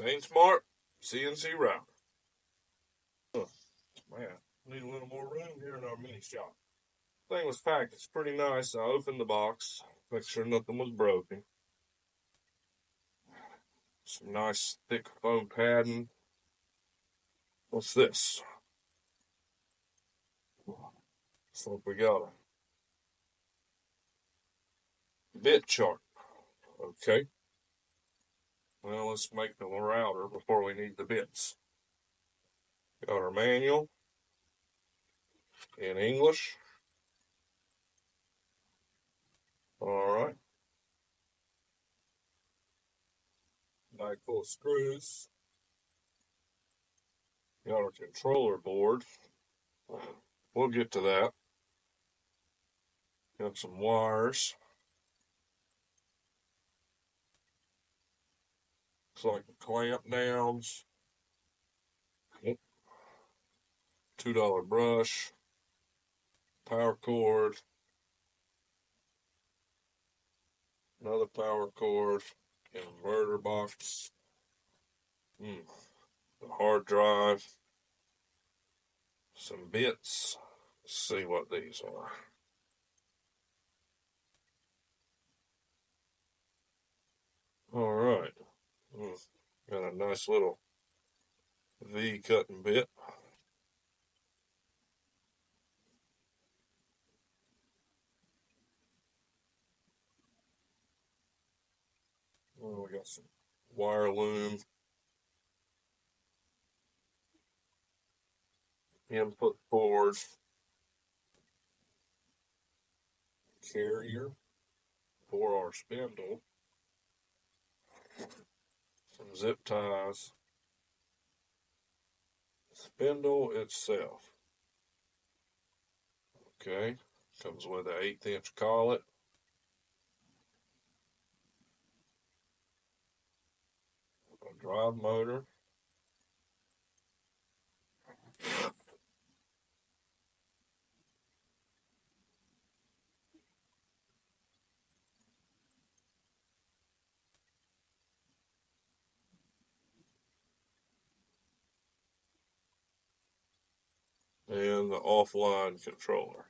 Sainsmart CnC router. Man, need a little more room here in our mini shop. Thing was packed. It's pretty nice. I opened the box, make sure nothing was broken. Some nice thick foam padding. What's this? Looks like we got a bit chart. Okay. Well, let's make the router before we need the bits. Got our manual in English. All right. Bag full of screws. Got our controller board. We'll get to that. Got some wires. Looks like the clamp downs. Yep. $2 brush. Power cord. Another power cord. Inverter box. The hard drive. Some bits. Let's see what these are. All right. Got a nice little V cutting bit. We got some wire loom. Input board. Carrier. 4R spindle. Some zip ties. Spindle itself. Okay. Comes with an 1/8" collet. A drive motor. And the offline controller.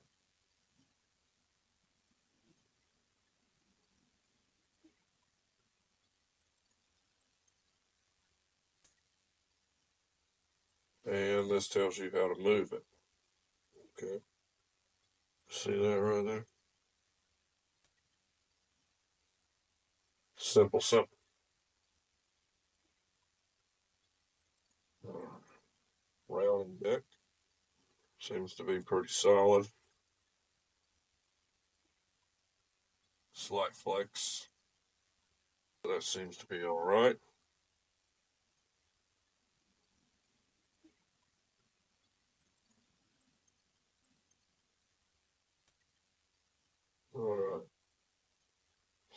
And this tells you how to move it. Okay. See that right there? Simple. Round deck. Seems to be pretty solid. Slight flex. That seems to be all right. All right.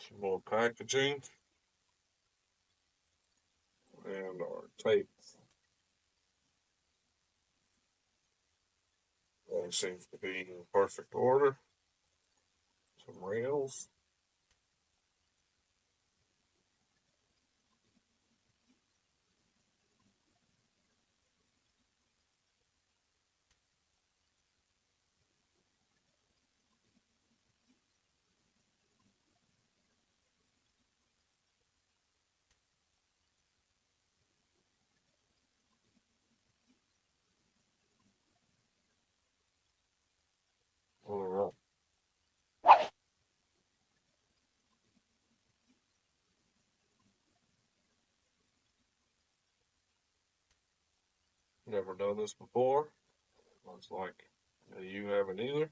Some more packaging. And our tape. That seems to be in perfect order. Some rails. All right. Never done this before. Looks like you haven't either.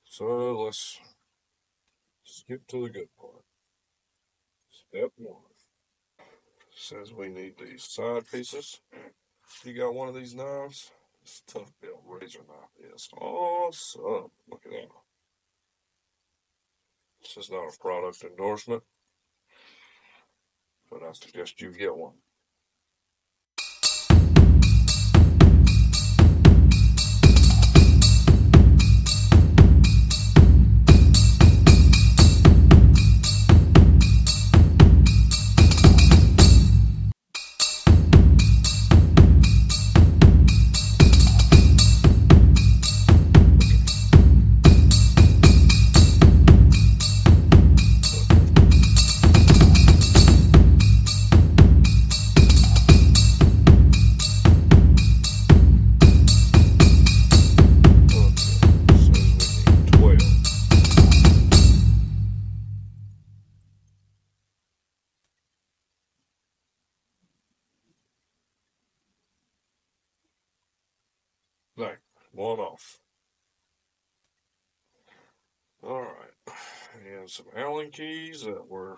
So let's skip to the good part. Step 1. Says we need these side pieces. You got one of these knives? This Tough Built razor knife is awesome. Look at that. This is not a product endorsement, but I suggest you get one. one off. Alright, and some Allen keys that were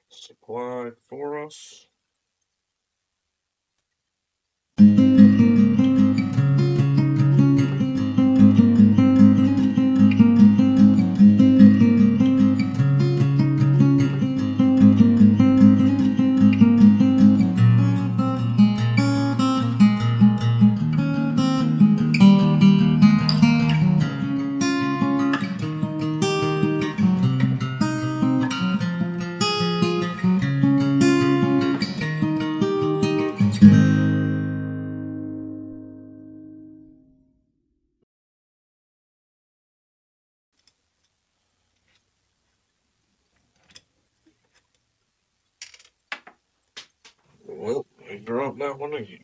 supplied for us. Well, we dropped that one again.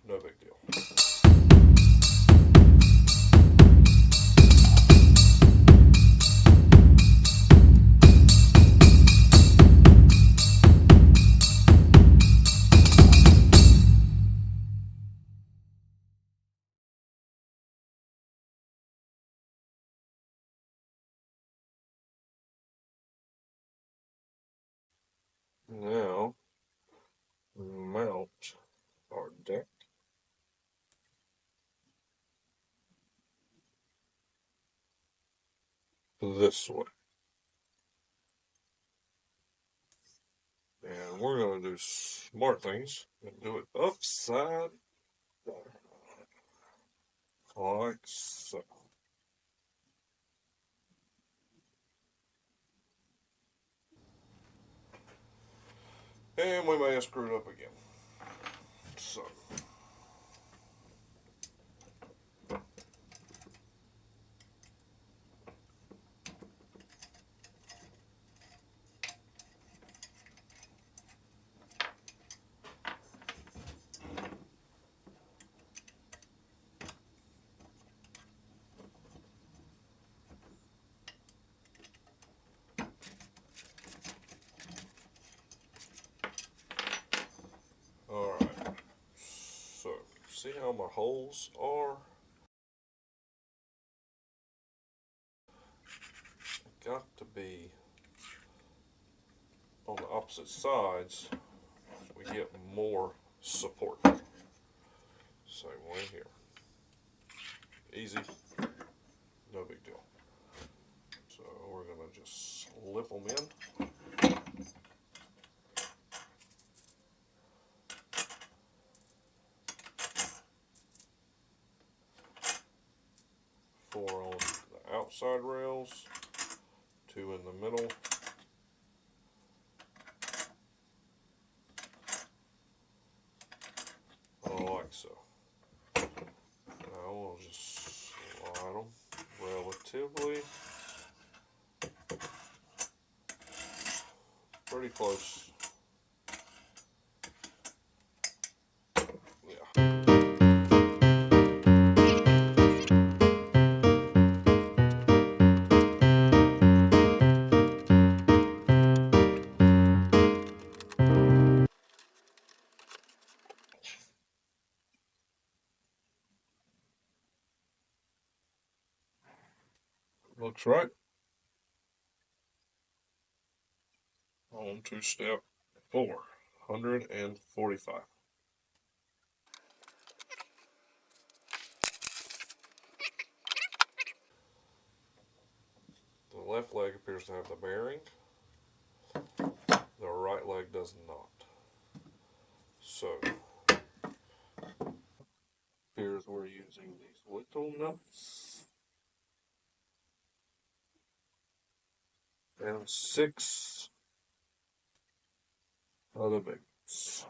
No big deal. Now, mount our deck. This way. And we're going to do smart things and do it upside down. Like so. And we may have screwed up again. So. Alright. So, see how my holes are? Got to be on the opposite sides so we get more support. Same way here. Easy, no big deal. So we're going to just slip them in. Four on the outside rails, two in the middle. Like so. Now we'll just slide them relatively pretty close. Yeah. Looks right. On to step 445. The left leg appears to have the bearing. The right leg does not. So, here's we're using these little nuts. And 6 other big ones. bolts.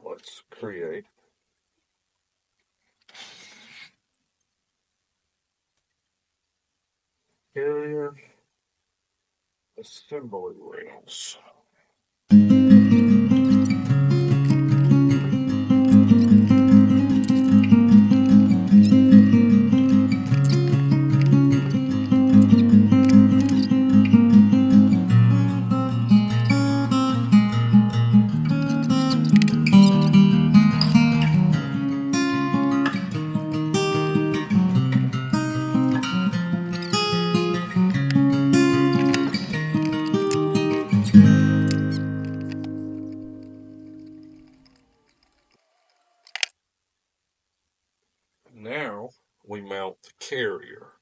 Let's create carrier assembly rails. Now we mount the carrier.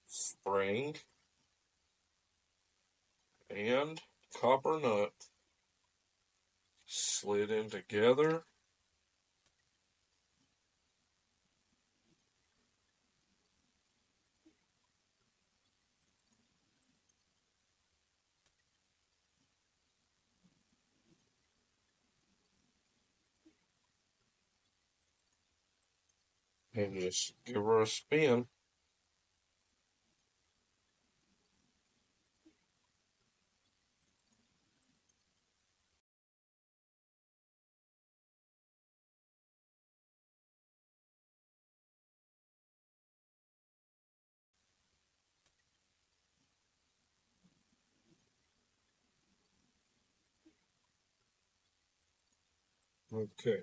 Spring and copper nut slid in together. And just give her a spin. Okay.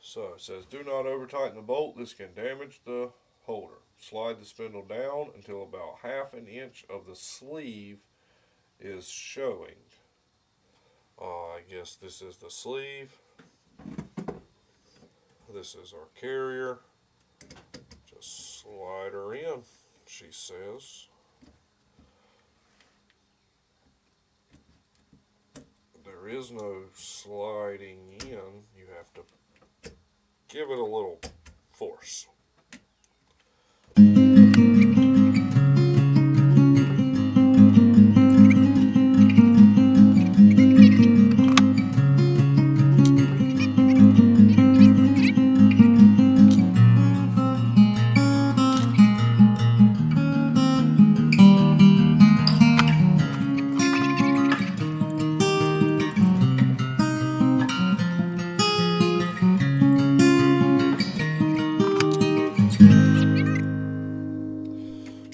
So it says, do not over tighten the bolt. This can damage the holder. Slide the spindle down until about half an inch of the sleeve is showing. I guess this is the sleeve. This is our carrier. Just slide her in, she says. There is no sliding in. You have to give it a little force.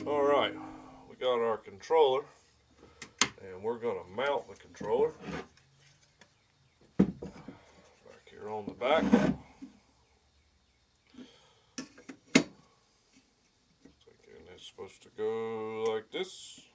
Alright, we got our controller, and we're going to mount the controller back here on the back. Thinking it's supposed to go like this.